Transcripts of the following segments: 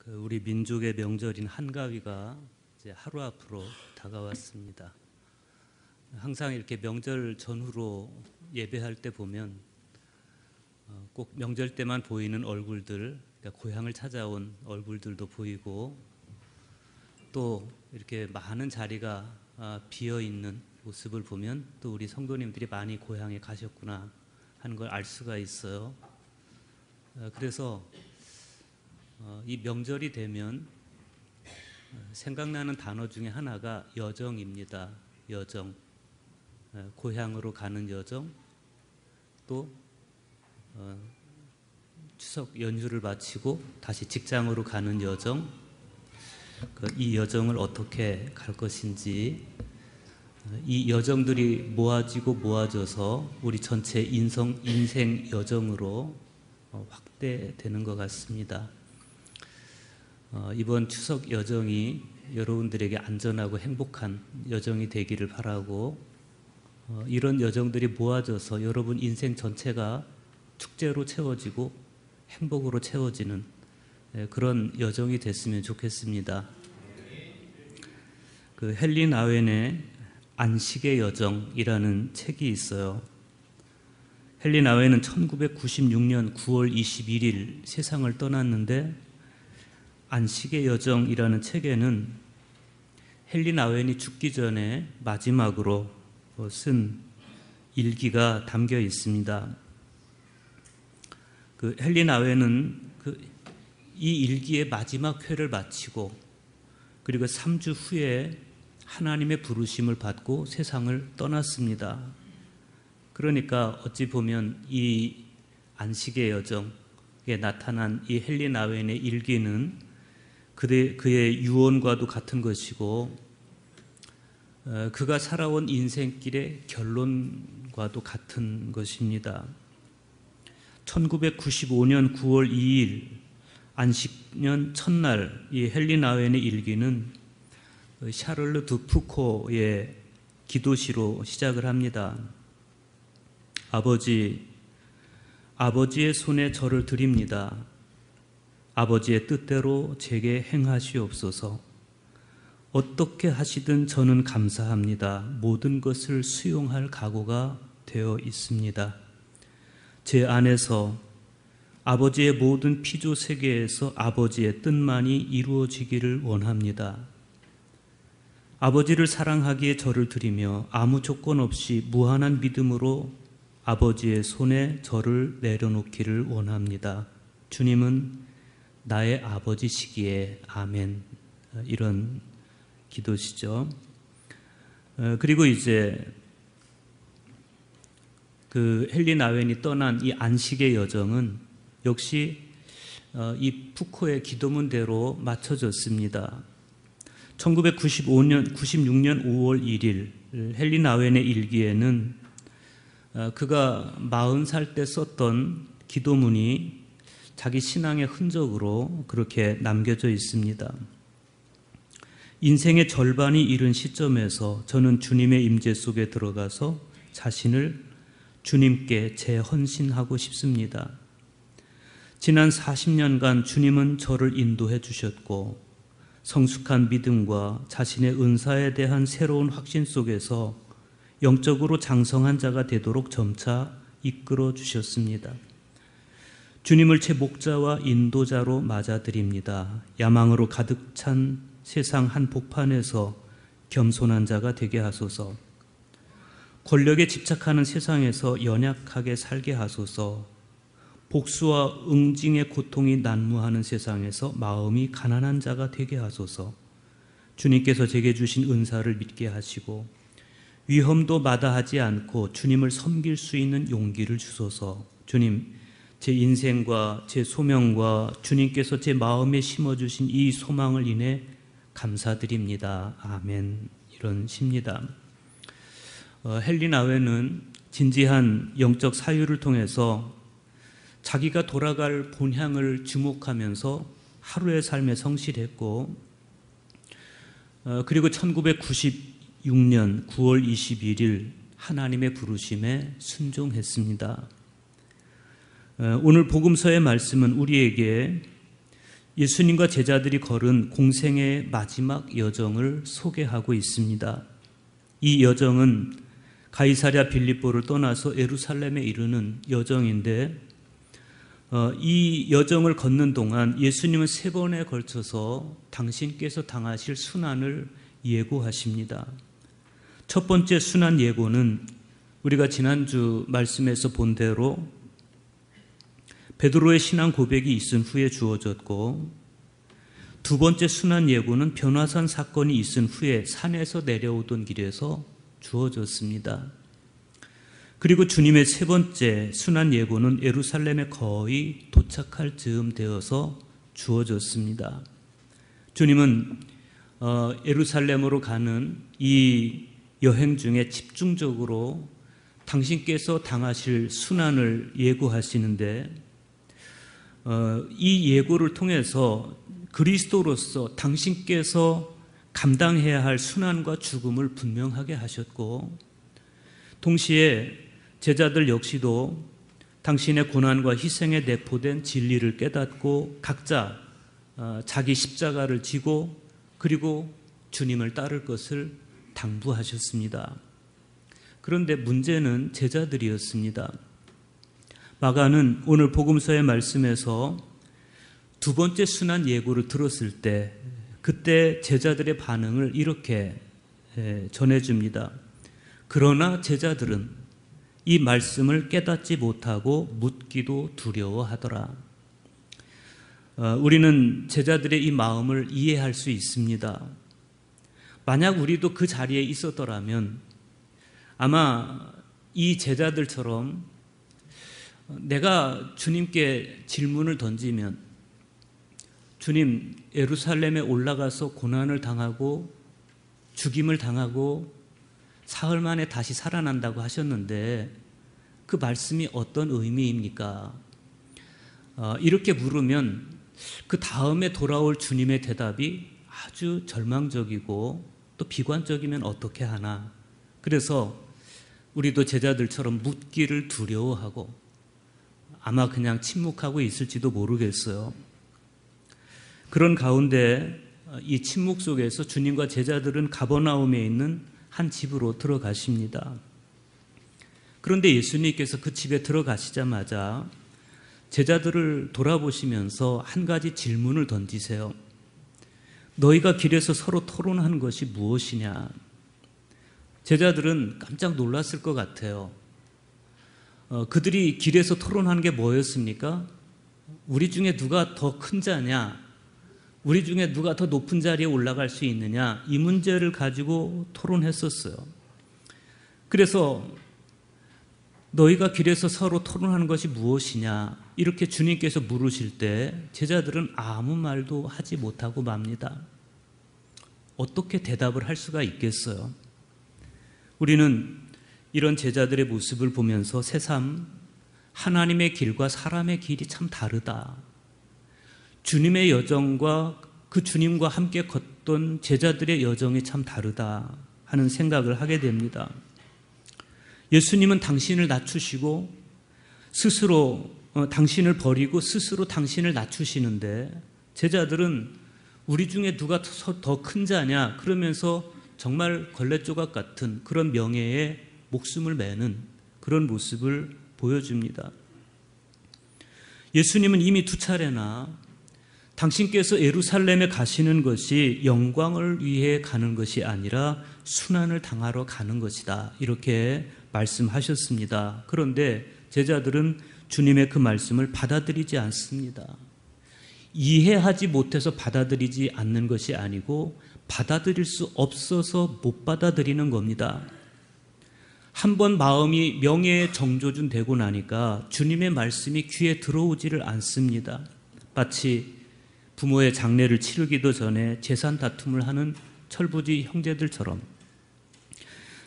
우리 민족의 명절인 한가위가 이제 하루 앞으로 다가왔습니다. 항상 이렇게 명절 전후로 예배할 때 보면 꼭 명절 때만 보이는 얼굴들, 그러니까 고향을 찾아온 얼굴들도 보이고 또 이렇게 많은 자리가 비어 있는 모습을 보면 또 우리 성도님들이 많이 고향에 가셨구나 하는 걸 알 수가 있어요. 그래서 이 명절이 되면 생각나는 단어 중에 하나가 여정입니다. 여정. 고향으로 가는 여정, 또 추석 연휴를 마치고 다시 직장으로 가는 여정, 이 여정을 어떻게 갈 것인지, 이 여정들이 모아지고 모아져서 우리 전체 인생 여정으로 확대되는 것 같습니다. 이번 추석 여정이 여러분들에게 안전하고 행복한 여정이 되기를 바라고, 이런 여정들이 모아져서 여러분 인생 전체가 축제로 채워지고 행복으로 채워지는 그런 여정이 됐으면 좋겠습니다. 그 헨리 나웬의 안식의 여정이라는 책이 있어요. 헨리 나웬은 1996년 9월 21일 세상을 떠났는데, 안식의 여정이라는 책에는 헨리 나웬이 죽기 전에 마지막으로 쓴 일기가 담겨 있습니다. 그 헨리 나웬은 이 일기의 마지막 회를 마치고 그리고 3주 후에 하나님의 부르심을 받고 세상을 떠났습니다. 그러니까 어찌 보면 이 안식의 여정에 나타난 이 헨리 나웬의 일기는 그의 유언과도 같은 것이고, 그가 살아온 인생길의 결론과도 같은 것입니다. 1995년 9월 2일 안식년 첫날 이 헨리 나웬의 일기는 샤를르 드 푸코의 기도시로 시작을 합니다. 아버지의 손에 저를 드립니다. 아버지의 뜻대로 제게 행하시옵소서. 어떻게 하시든 저는 감사합니다. 모든 것을 수용할 각오가 되어 있습니다. 제 안에서 아버지의 모든 피조 세계에서 아버지의 뜻만이 이루어지기를 원합니다. 아버지를 사랑하기에 저를 드리며 아무 조건 없이 무한한 믿음으로 아버지의 손에 저를 내려놓기를 원합니다. 주님은 나의 아버지시기에 아멘. 이런 기도시죠. 그리고 이제 그 헨리 나웬이 떠난 이 안식의 여정은 역시 이 푸코의 기도문대로 맞춰졌습니다. 1996년 5월 1일 헨리 나웬의 일기에는 그가 40살 때 썼던 기도문이 자기 신앙의 흔적으로 그렇게 남겨져 있습니다. 인생의 절반이 이른 시점에서 저는 주님의 임재 속에 들어가서 자신을 주님께 재헌신하고 싶습니다. 지난 40년간 주님은 저를 인도해 주셨고 성숙한 믿음과 자신의 은사에 대한 새로운 확신 속에서 영적으로 장성한 자가 되도록 점차 이끌어 주셨습니다. 주님을 제 목자와 인도자로 맞아드립니다. 야망으로 가득 찬 세상 한복판에서 겸손한 자가 되게 하소서. 권력에 집착하는 세상에서 연약하게 살게 하소서. 복수와 응징의 고통이 난무하는 세상에서 마음이 가난한 자가 되게 하소서. 주님께서 제게 주신 은사를 믿게 하시고 위험도 마다하지 않고 주님을 섬길 수 있는 용기를 주소서. 주님, 제 인생과 제 소명과 주님께서 제 마음에 심어주신 이 소망을 인해 감사드립니다. 아멘. 이런 시입니다. 헨리 나웬은 진지한 영적 사유를 통해서 자기가 돌아갈 본향을 주목하면서 하루의 삶에 성실했고, 그리고 1996년 9월 21일 하나님의 부르심에 순종했습니다. 오늘 복음서의 말씀은 우리에게 예수님과 제자들이 걸은 공생의 마지막 여정을 소개하고 있습니다. 이 여정은 가이사랴 빌립보를 떠나서 예루살렘에 이르는 여정인데, 이 여정을 걷는 동안 예수님은 3번에 걸쳐서 당신께서 당하실 순환을 예고하십니다. 첫 번째 순환 예고는 우리가 지난주 말씀에서 본 대로 베드로의 신앙 고백이 있은 후에 주어졌고, 두 번째 순환 예고는 변화산 사건이 있은 후에 산에서 내려오던 길에서 주어졌습니다. 그리고 주님의 3번째 순환 예고는 예루살렘에 거의 도착할 즈음 되어서 주어졌습니다. 주님은 예루살렘으로 가는 이 여행 중에 집중적으로 당신께서 당하실 순환을 예고하시는데, 이 예고를 통해서 그리스도로서 당신께서 감당해야 할 순환과 죽음을 분명하게 하셨고, 동시에 제자들 역시도 당신의 고난과 희생에 내포된 진리를 깨닫고 각자 자기 십자가를 지고 그리고 주님을 따를 것을 당부하셨습니다. 그런데 문제는 제자들이었습니다. 마가는 오늘 복음서의 말씀에서 두 번째 순환 예고를 들었을 때 그때 제자들의 반응을 이렇게 전해줍니다. 그러나 제자들은 이 말씀을 깨닫지 못하고 묻기도 두려워하더라. 우리는 제자들의 이 마음을 이해할 수 있습니다. 만약 우리도 그 자리에 있었더라면 아마 이 제자들처럼 내가 주님께 질문을 던지면, 주님, 예루살렘에 올라가서 고난을 당하고 죽임을 당하고 사흘 만에 다시 살아난다고 하셨는데 그 말씀이 어떤 의미입니까? 이렇게 물으면 그 다음에 돌아올 주님의 대답이 아주 절망적이고 또 비관적이면 어떻게 하나. 그래서 우리도 제자들처럼 묻기를 두려워하고 아마 그냥 침묵하고 있을지도 모르겠어요. 그런 가운데 이 침묵 속에서 주님과 제자들은 가버나움에 있는 한 집으로 들어가십니다. 그런데 예수님께서 그 집에 들어가시자마자 제자들을 돌아보시면서 한 가지 질문을 던지세요. 너희가 길에서 서로 토론한 것이 무엇이냐? 제자들은 깜짝 놀랐을 것 같아요. 그들이 길에서 토론한 게 뭐였습니까? 우리 중에 누가 더 큰 자냐? 우리 중에 누가 더 높은 자리에 올라갈 수 있느냐? 이 문제를 가지고 토론했었어요. 그래서 너희가 길에서 서로 토론하는 것이 무엇이냐? 이렇게 주님께서 물으실 때 제자들은 아무 말도 하지 못하고 맙니다. 어떻게 대답을 할 수가 있겠어요? 우리는 이런 제자들의 모습을 보면서 새삼 하나님의 길과 사람의 길이 참 다르다. 주님의 여정과 그 주님과 함께 걷던 제자들의 여정이 참 다르다 하는 생각을 하게 됩니다. 예수님은 당신을 낮추시고 스스로 당신을 버리고 스스로 당신을 낮추시는데 제자들은 우리 중에 누가 더 큰 자냐 그러면서 정말 걸레조각 같은 그런 명예에 목숨을 매는 그런 모습을 보여줍니다. 예수님은 이미 2차례나 당신께서 예루살렘에 가시는 것이 영광을 위해 가는 것이 아니라 순환을 당하러 가는 것이다. 이렇게 말씀하셨습니다. 그런데 제자들은 주님의 그 말씀을 받아들이지 않습니다. 이해하지 못해서 받아들이지 않는 것이 아니고 받아들일 수 없어서 못 받아들이는 겁니다. 한번 마음이 명예의 정조준 되고 나니까 주님의 말씀이 귀에 들어오지를 않습니다. 마치 부모의 장례를 치르기도 전에 재산 다툼을 하는 철부지 형제들처럼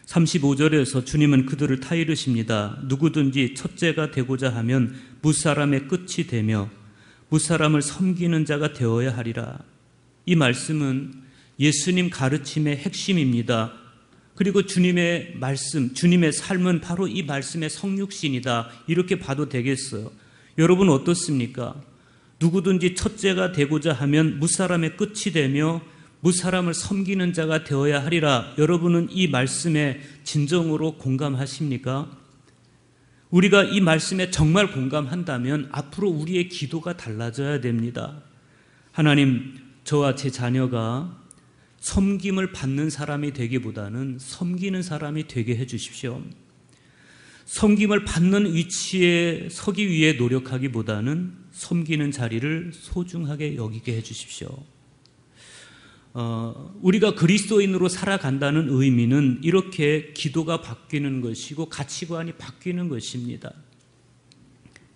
35절에서 주님은 그들을 타이르십니다. 누구든지 첫째가 되고자 하면 무사람의 끝이 되며 무사람을 섬기는 자가 되어야 하리라. 이 말씀은 예수님 가르침의 핵심입니다. 그리고 주님의 말씀, 주님의 삶은 바로 이 말씀의 성육신이다. 이렇게 봐도 되겠어요. 여러분 어떻습니까? 누구든지 첫째가 되고자 하면 무사람의 끝이 되며 무사람을 섬기는 자가 되어야 하리라. 여러분은 이 말씀에 진정으로 공감하십니까? 우리가 이 말씀에 정말 공감한다면 앞으로 우리의 기도가 달라져야 됩니다. 하나님, 저와 제 자녀가 섬김을 받는 사람이 되기보다는 섬기는 사람이 되게 해주십시오. 섬김을 받는 위치에 서기 위해 노력하기보다는 섬기는 자리를 소중하게 여기게 해주십시오. 우리가 그리스도인으로 살아간다는 의미는 이렇게 기도가 바뀌는 것이고 가치관이 바뀌는 것입니다.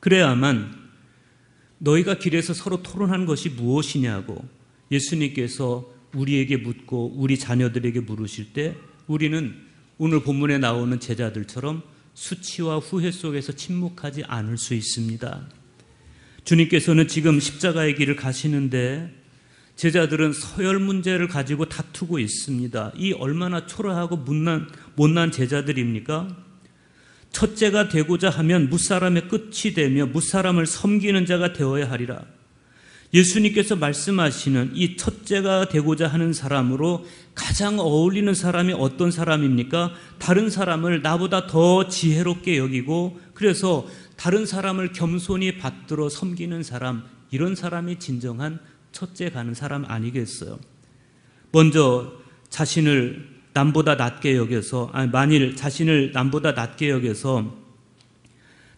그래야만 너희가 길에서 서로 토론한 것이 무엇이냐고 예수님께서 우리에게 묻고 우리 자녀들에게 물으실 때 우리는 오늘 본문에 나오는 제자들처럼 수치와 후회 속에서 침묵하지 않을 수 있습니다. 주님께서는 지금 십자가의 길을 가시는데 제자들은 서열 문제를 가지고 다투고 있습니다. 이 얼마나 초라하고 못난 제자들입니까? 첫째가 되고자 하면 무사람의 끝이 되며 무사람을 섬기는 자가 되어야 하리라. 예수님께서 말씀하시는 이 첫째가 되고자 하는 사람으로 가장 어울리는 사람이 어떤 사람입니까? 다른 사람을 나보다 더 지혜롭게 여기고 그래서 다른 사람을 겸손히 받들어 섬기는 사람, 이런 사람이 진정한 첫째 가는 사람 아니겠어요? 먼저 자신을 남보다 낮게 여겨서 만일 자신을 남보다 낮게 여겨서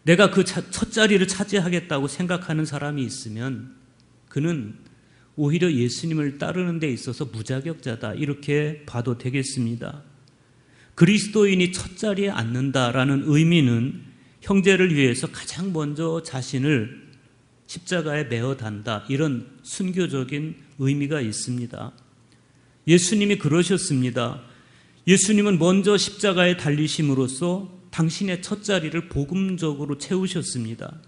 내가 그 첫 자리를 차지하겠다고 생각하는 사람이 있으면 그는 오히려 예수님을 따르는 데 있어서 무자격자다, 이렇게 봐도 되겠습니다. 그리스도인이 첫 자리에 앉는다라는 의미는 형제를 위해서 가장 먼저 자신을 십자가에 매어 단다, 이런 순교적인 의미가 있습니다. 예수님이 그러셨습니다. 예수님은 먼저 십자가에 달리심으로써 당신의 첫 자리를 복음적으로 채우셨습니다.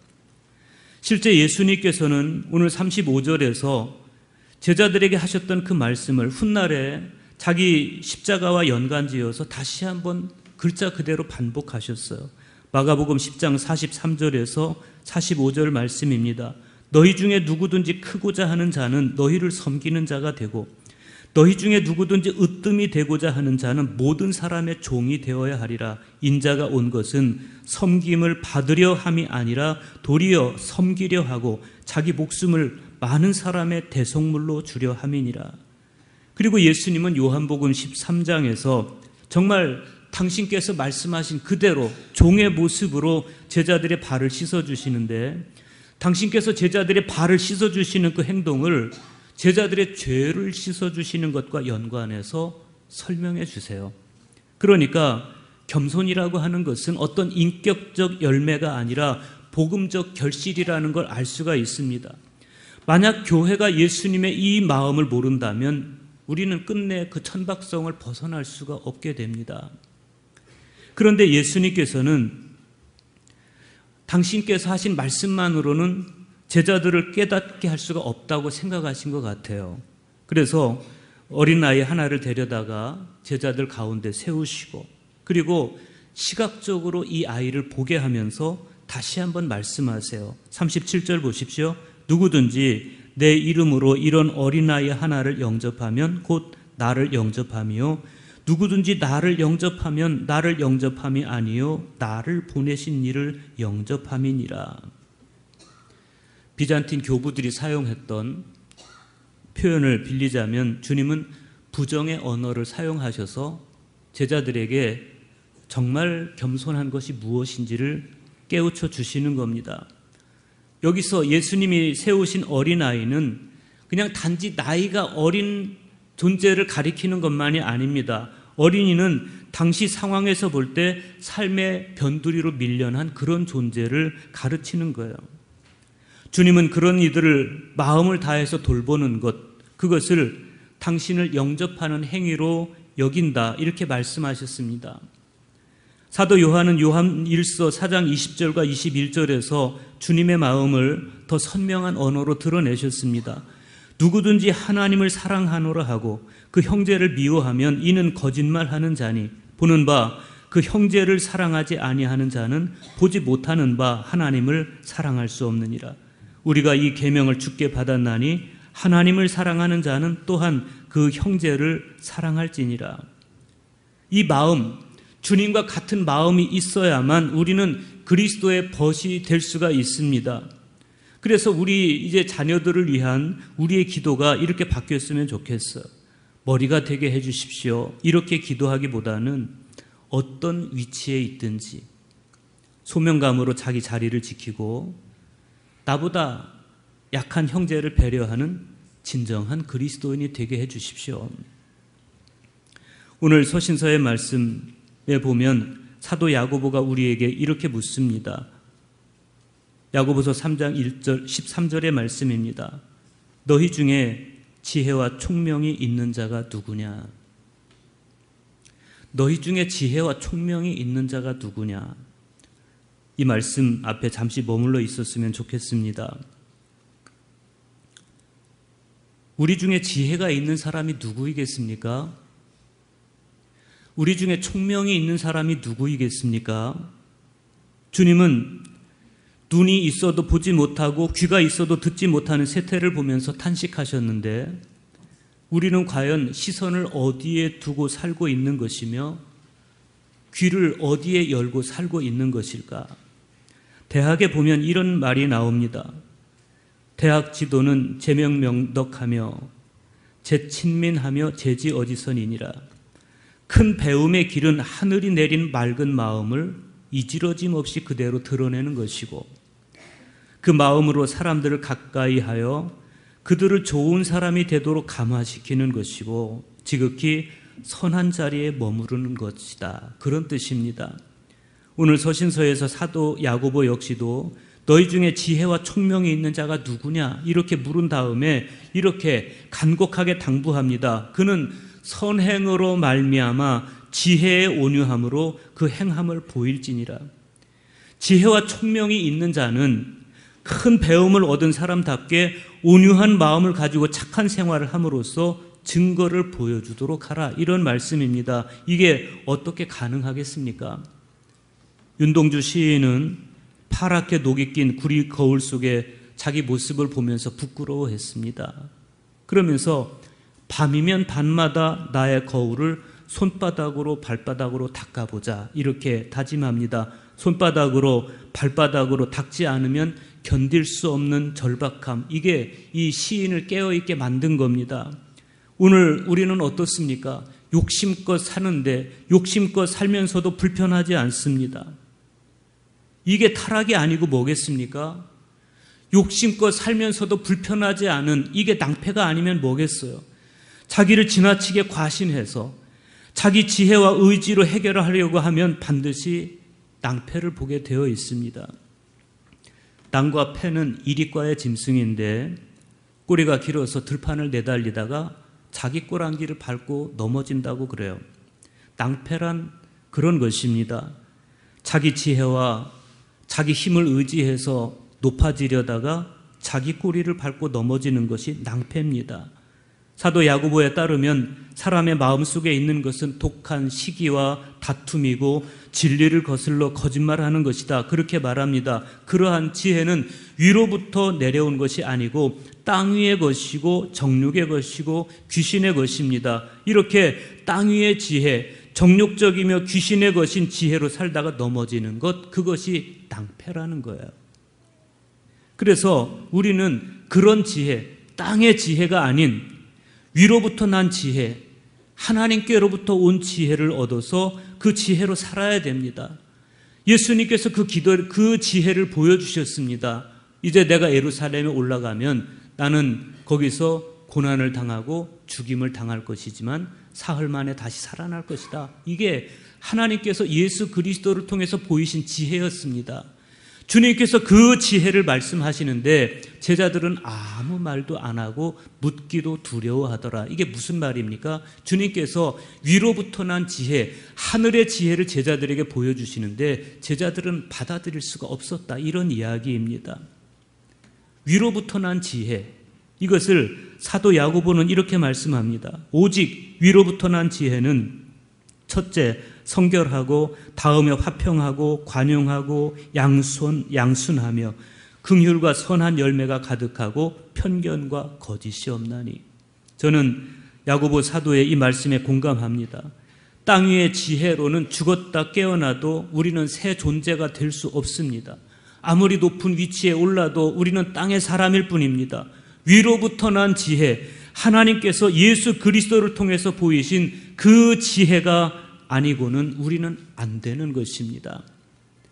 실제 예수님께서는 오늘 35절에서 제자들에게 하셨던 그 말씀을 훗날에 자기 십자가와 연관지어서 다시 한번 글자 그대로 반복하셨어요. 마가복음 10장 43절에서 45절 말씀입니다. 너희 중에 누구든지 크고자 하는 자는 너희를 섬기는 자가 되고 너희 중에 누구든지 으뜸이 되고자 하는 자는 모든 사람의 종이 되어야 하리라. 인자가 온 것은 섬김을 받으려 함이 아니라 도리어 섬기려 하고 자기 목숨을 많은 사람의 대속물로 주려 함이니라. 그리고 예수님은 요한복음 13장에서 정말 당신께서 말씀하신 그대로 종의 모습으로 제자들의 발을 씻어주시는데 당신께서 제자들의 발을 씻어주시는 그 행동을 제자들의 죄를 씻어주시는 것과 연관해서 설명해 주세요. 그러니까 겸손이라고 하는 것은 어떤 인격적 열매가 아니라 복음적 결실이라는 걸 알 수가 있습니다. 만약 교회가 예수님의 이 마음을 모른다면 우리는 끝내 그 천박성을 벗어날 수가 없게 됩니다. 그런데 예수님께서는 당신께서 하신 말씀만으로는 제자들을 깨닫게 할 수가 없다고 생각하신 것 같아요. 그래서 어린아이 하나를 데려다가 제자들 가운데 세우시고 그리고 시각적으로 이 아이를 보게 하면서 다시 한번 말씀하세요. 37절 보십시오. 누구든지 내 이름으로 이런 어린아이 하나를 영접하면 곧 나를 영접함이요 누구든지 나를 영접하면 나를 영접함이 아니요 나를 보내신 이를 영접함이니라. 비잔틴 교부들이 사용했던 표현을 빌리자면 주님은 부정의 언어를 사용하셔서 제자들에게 정말 겸손한 것이 무엇인지를 깨우쳐 주시는 겁니다. 여기서 예수님이 세우신 어린아이는 그냥 단지 나이가 어린 존재를 가리키는 것만이 아닙니다. 어린이는 당시 상황에서 볼 때 삶의 변두리로 밀려난 그런 존재를 가르치는 거예요. 주님은 그런 이들을 마음을 다해서 돌보는 것, 그것을 당신을 영접하는 행위로 여긴다, 이렇게 말씀하셨습니다. 사도 요한은 요한 1서 4장 20절과 21절에서 주님의 마음을 더 선명한 언어로 드러내셨습니다. 누구든지 하나님을 사랑하노라 하고 그 형제를 미워하면 이는 거짓말하는 자니 보는 바 그 형제를 사랑하지 아니하는 자는 보지 못하는 바 하나님을 사랑할 수 없느니라. 우리가 이 계명을 주께 받았나니 하나님을 사랑하는 자는 또한 그 형제를 사랑할지니라. 이 마음, 주님과 같은 마음이 있어야만 우리는 그리스도의 벗이 될 수가 있습니다. 그래서 우리 이제 자녀들을 위한 우리의 기도가 이렇게 바뀌었으면 좋겠어요. 머리가 되게 해주십시오. 이렇게 기도하기보다는 어떤 위치에 있든지 소명감으로 자기 자리를 지키고 나보다 약한 형제를 배려하는 진정한 그리스도인이 되게 해주십시오. 오늘 서신서의 말씀에 보면 사도 야고보가 우리에게 이렇게 묻습니다. 야고보서 3장 1절 13절의 말씀입니다. 너희 중에 지혜와 총명이 있는 자가 누구냐? 너희 중에 지혜와 총명이 있는 자가 누구냐? 이 말씀 앞에 잠시 머물러 있었으면 좋겠습니다. 우리 중에 지혜가 있는 사람이 누구이겠습니까? 우리 중에 총명이 있는 사람이 누구이겠습니까? 주님은 눈이 있어도 보지 못하고 귀가 있어도 듣지 못하는 세태를 보면서 탄식하셨는데 우리는 과연 시선을 어디에 두고 살고 있는 것이며 귀를 어디에 열고 살고 있는 것일까? 대학에 보면 이런 말이 나옵니다. 대학 지도는 제명명덕하며 제친민하며 제지어지선이니라. 큰 배움의 길은 하늘이 내린 맑은 마음을 이지러짐 없이 그대로 드러내는 것이고 그 마음으로 사람들을 가까이 하여 그들을 좋은 사람이 되도록 감화시키는 것이고 지극히 선한 자리에 머무르는 것이다. 그런 뜻입니다. 오늘 서신서에서 사도 야고보 역시도 너희 중에 지혜와 총명이 있는 자가 누구냐 이렇게 물은 다음에 이렇게 간곡하게 당부합니다. 그는 선행으로 말미암아 지혜의 온유함으로 그 행함을 보일지니라. 지혜와 총명이 있는 자는 큰 배움을 얻은 사람답게 온유한 마음을 가지고 착한 생활을 함으로써 증거를 보여주도록 하라. 이런 말씀입니다. 이게 어떻게 가능하겠습니까? 윤동주 시인은 파랗게 녹이 낀 구리 거울 속에 자기 모습을 보면서 부끄러워했습니다. 그러면서 밤이면 밤마다 나의 거울을 손바닥으로 발바닥으로 닦아보자 이렇게 다짐합니다. 손바닥으로 발바닥으로 닦지 않으면 견딜 수 없는 절박함, 이게 이 시인을 깨어있게 만든 겁니다. 오늘 우리는 어떻습니까? 욕심껏 사는데 욕심껏 살면서도 불편하지 않습니다. 이게 타락이 아니고 뭐겠습니까? 욕심껏 살면서도 불편하지 않은 이게 낭패가 아니면 뭐겠어요? 자기를 지나치게 과신해서 자기 지혜와 의지로 해결을 하려고 하면 반드시 낭패를 보게 되어 있습니다. 낭과 패는 이리과의 짐승인데 꼬리가 길어서 들판을 내달리다가 자기 꼬랑지를 밟고 넘어진다고 그래요. 낭패란 그런 것입니다. 자기 지혜와 자기 힘을 의지해서 높아지려다가 자기 꼬리를 밟고 넘어지는 것이 낭패입니다. 사도 야고보에 따르면 사람의 마음속에 있는 것은 독한 시기와 다툼이고 진리를 거슬러 거짓말하는 것이다. 그렇게 말합니다. 그러한 지혜는 위로부터 내려온 것이 아니고 땅 위의 것이고 정욕의 것이고 귀신의 것입니다. 이렇게 땅 위의 지혜, 정욕적이며 귀신의 것인 지혜로 살다가 넘어지는 것, 그것이 낭패라는 거예요. 그래서 우리는 그런 지혜, 땅의 지혜가 아닌 위로부터 난 지혜, 하나님께로부터 온 지혜를 얻어서 그 지혜로 살아야 됩니다. 예수님께서 그 지혜를 보여주셨습니다. 이제 내가 예루살렘에 올라가면 나는 거기서 고난을 당하고 죽임을 당할 것이지만 사흘 만에 다시 살아날 것이다. 이게 하나님께서 예수 그리스도를 통해서 보이신 지혜였습니다. 주님께서 그 지혜를 말씀하시는데 제자들은 아무 말도 안 하고 묻기도 두려워하더라. 이게 무슨 말입니까? 주님께서 위로부터 난 지혜, 하늘의 지혜를 제자들에게 보여주시는데 제자들은 받아들일 수가 없었다. 이런 이야기입니다. 위로부터 난 지혜, 이것을 사도 야고보는 이렇게 말씀합니다. 오직 위로부터 난 지혜는 첫째, 성결하고 다음에 화평하고 관용하고 양순하며 긍휼과 선한 열매가 가득하고 편견과 거짓이 없나니. 저는 야고보 사도의 이 말씀에 공감합니다. 땅 위의 지혜로는 죽었다 깨어나도 우리는 새 존재가 될 수 없습니다. 아무리 높은 위치에 올라도 우리는 땅의 사람일 뿐입니다. 위로부터 난 지혜, 하나님께서 예수 그리스도를 통해서 보이신 그 지혜가 아니고는 우리는 안 되는 것입니다.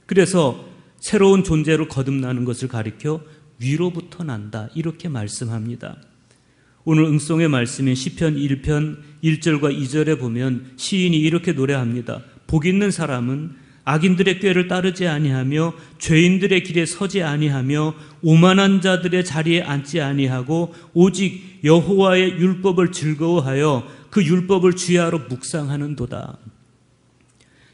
그래서 새로운 존재로 거듭나는 것을 가리켜 위로부터 난다, 이렇게 말씀합니다. 오늘 응송의 말씀인 시편 1편 1절과 2절에 보면 시인이 이렇게 노래합니다. 복 있는 사람은 악인들의 꾀를 따르지 아니하며 죄인들의 길에 서지 아니하며 오만한 자들의 자리에 앉지 아니하고 오직 여호와의 율법을 즐거워하여 그 율법을 주야로 묵상하는도다.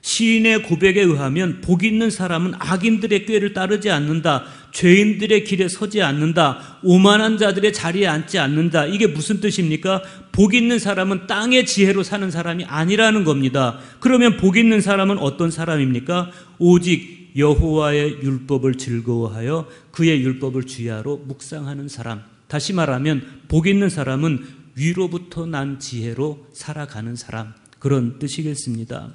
시인의 고백에 의하면 복 있는 사람은 악인들의 꾀를 따르지 않는다, 죄인들의 길에 서지 않는다, 오만한 자들의 자리에 앉지 않는다. 이게 무슨 뜻입니까? 복 있는 사람은 땅의 지혜로 사는 사람이 아니라는 겁니다. 그러면 복 있는 사람은 어떤 사람입니까? 오직 여호와의 율법을 즐거워하여 그의 율법을 주야로 묵상하는 사람. 다시 말하면 복 있는 사람은 위로부터 난 지혜로 살아가는 사람, 그런 뜻이겠습니다.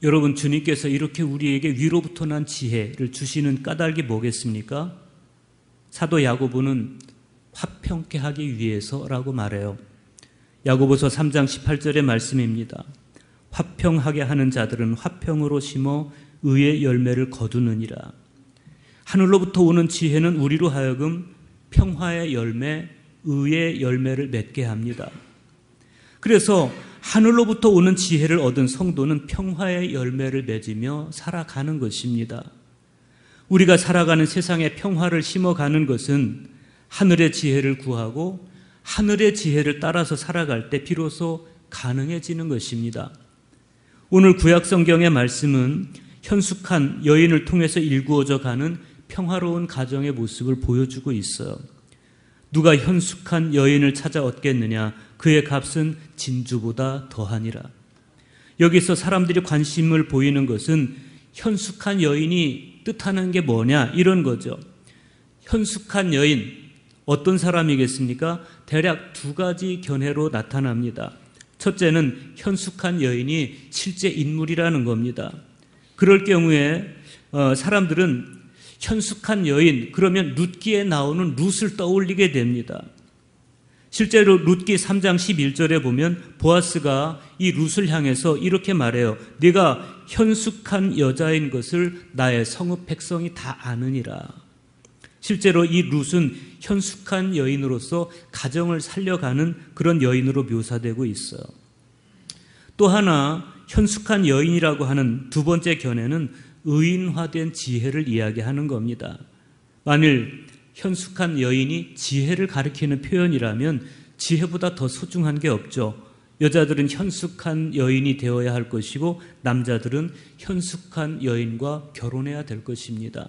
여러분, 주님께서 이렇게 우리에게 위로부터 난 지혜를 주시는 까닭이 뭐겠습니까? 사도 야고보는 화평케 하기 위해서라고 말해요. 야고보서 3장 18절의 말씀입니다. 화평하게 하는 자들은 화평으로 심어 의의 열매를 거두느니라. 하늘로부터 오는 지혜는 우리로 하여금 평화의 열매, 의의 열매를 맺게 합니다. 그래서 하늘로부터 오는 지혜를 얻은 성도는 평화의 열매를 맺으며 살아가는 것입니다. 우리가 살아가는 세상에 평화를 심어가는 것은 하늘의 지혜를 구하고 하늘의 지혜를 따라서 살아갈 때 비로소 가능해지는 것입니다. 오늘 구약성경의 말씀은 현숙한 여인을 통해서 일구어져 가는 평화로운 가정의 모습을 보여주고 있어요. 누가 현숙한 여인을 찾아 얻겠느냐? 그의 값은 진주보다 더하니라. 여기서 사람들이 관심을 보이는 것은 현숙한 여인이 뜻하는 게 뭐냐, 이런 거죠. 현숙한 여인, 어떤 사람이겠습니까? 대략 두 가지 견해로 나타납니다. 첫째는 현숙한 여인이 실제 인물이라는 겁니다. 그럴 경우에 사람들은 현숙한 여인, 그러면 룻기에 나오는 룻을 떠올리게 됩니다. 실제로 룻기 3장 11절에 보면 보아스가 이 룻을 향해서 이렇게 말해요. 네가 현숙한 여자인 것을 나의 성읍 백성이 다 아느니라. 실제로 이 룻은 현숙한 여인으로서 가정을 살려가는 그런 여인으로 묘사되고 있어요. 또 하나 현숙한 여인이라고 하는 두 번째 견해는 의인화된 지혜를 이야기하는 겁니다. 만일 현숙한 여인이 지혜를 가리키는 표현이라면 지혜보다 더 소중한 게 없죠. 여자들은 현숙한 여인이 되어야 할 것이고 남자들은 현숙한 여인과 결혼해야 될 것입니다.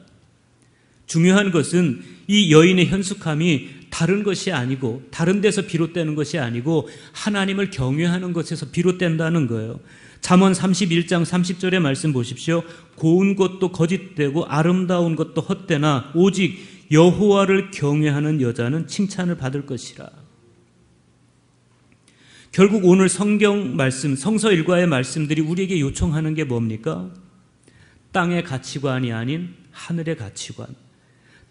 중요한 것은 이 여인의 현숙함이 다른 것이 아니고 다른 데서 비롯되는 것이 아니고 하나님을 경외하는 것에서 비롯된다는 거예요. 잠언 31장 30절의 말씀 보십시오. 고운 것도 거짓되고 아름다운 것도 헛되나 오직 여호와를 경외하는 여자는 칭찬을 받을 것이라. 결국 오늘 성경 말씀, 성서 일과의 말씀들이 우리에게 요청하는 게 뭡니까? 땅의 가치관이 아닌 하늘의 가치관,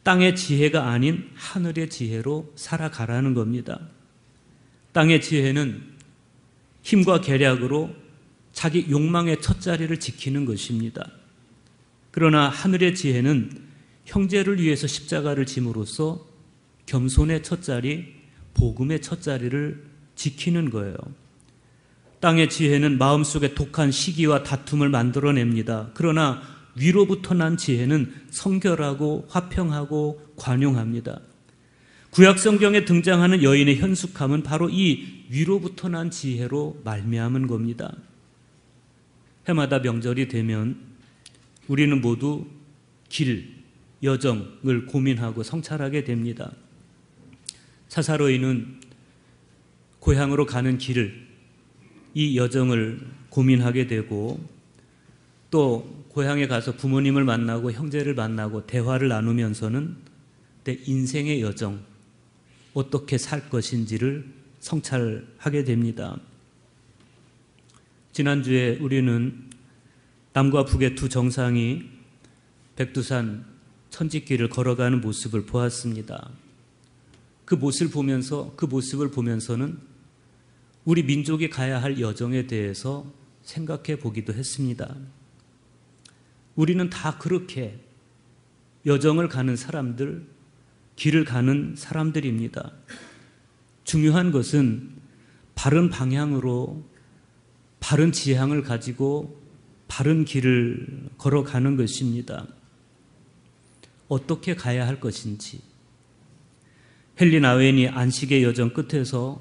땅의 지혜가 아닌 하늘의 지혜로 살아가라는 겁니다. 땅의 지혜는 힘과 계략으로 자기 욕망의 첫자리를 지키는 것입니다. 그러나 하늘의 지혜는 형제를 위해서 십자가를 짐으로써 겸손의 첫자리, 복음의 첫자리를 지키는 거예요. 땅의 지혜는 마음속에 독한 시기와 다툼을 만들어냅니다. 그러나 위로부터 난 지혜는 성결하고 화평하고 관용합니다. 구약 성경에 등장하는 여인의 현숙함은 바로 이 위로부터 난 지혜로 말미암은 겁니다. 해마다 명절이 되면 우리는 모두 길, 여정을 고민하고 성찰하게 됩니다. 사사로이는 고향으로 가는 길을, 이 여정을 고민하게 되고 또 고향에 가서 부모님을 만나고 형제를 만나고 대화를 나누면서는 내 인생의 여정, 어떻게 살 것인지를 성찰하게 됩니다. 지난주에 우리는 남과 북의 두 정상이 백두산 천지길을 걸어가는 모습을 보았습니다. 그 모습을 보면서는 우리 민족이 가야 할 여정에 대해서 생각해 보기도 했습니다. 우리는 다 그렇게 여정을 가는 사람들, 길을 가는 사람들입니다. 중요한 것은 바른 방향으로 바른 지향을 가지고 바른 길을 걸어가는 것입니다. 어떻게 가야 할 것인지. 헨리 나웬이 안식의 여정 끝에서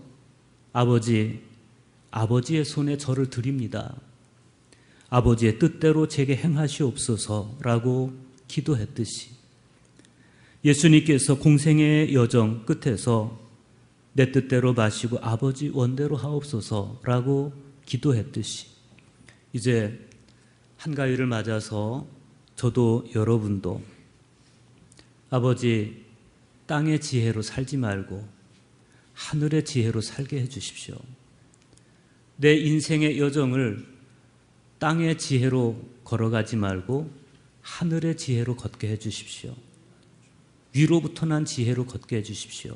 아버지의 손에 저를 드립니다. 아버지의 뜻대로 제게 행하시옵소서라고 기도했듯이 예수님께서 공생의 여정 끝에서 내 뜻대로 마시고 아버지 원대로 하옵소서라고 기도했듯이 이제 한가위를 맞아서 저도 여러분도 아버지 땅의 지혜로 살지 말고 하늘의 지혜로 살게 해주십시오. 내 인생의 여정을 땅의 지혜로 걸어가지 말고 하늘의 지혜로 걷게 해주십시오. 위로부터 난 지혜로 걷게 해주십시오.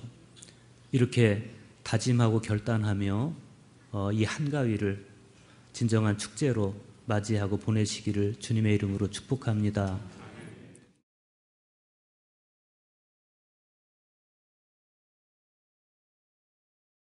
이렇게 다짐하고 결단하며 이 한가위를 진정한 축제로 맞이하고 보내시기를 주님의 이름으로 축복합니다.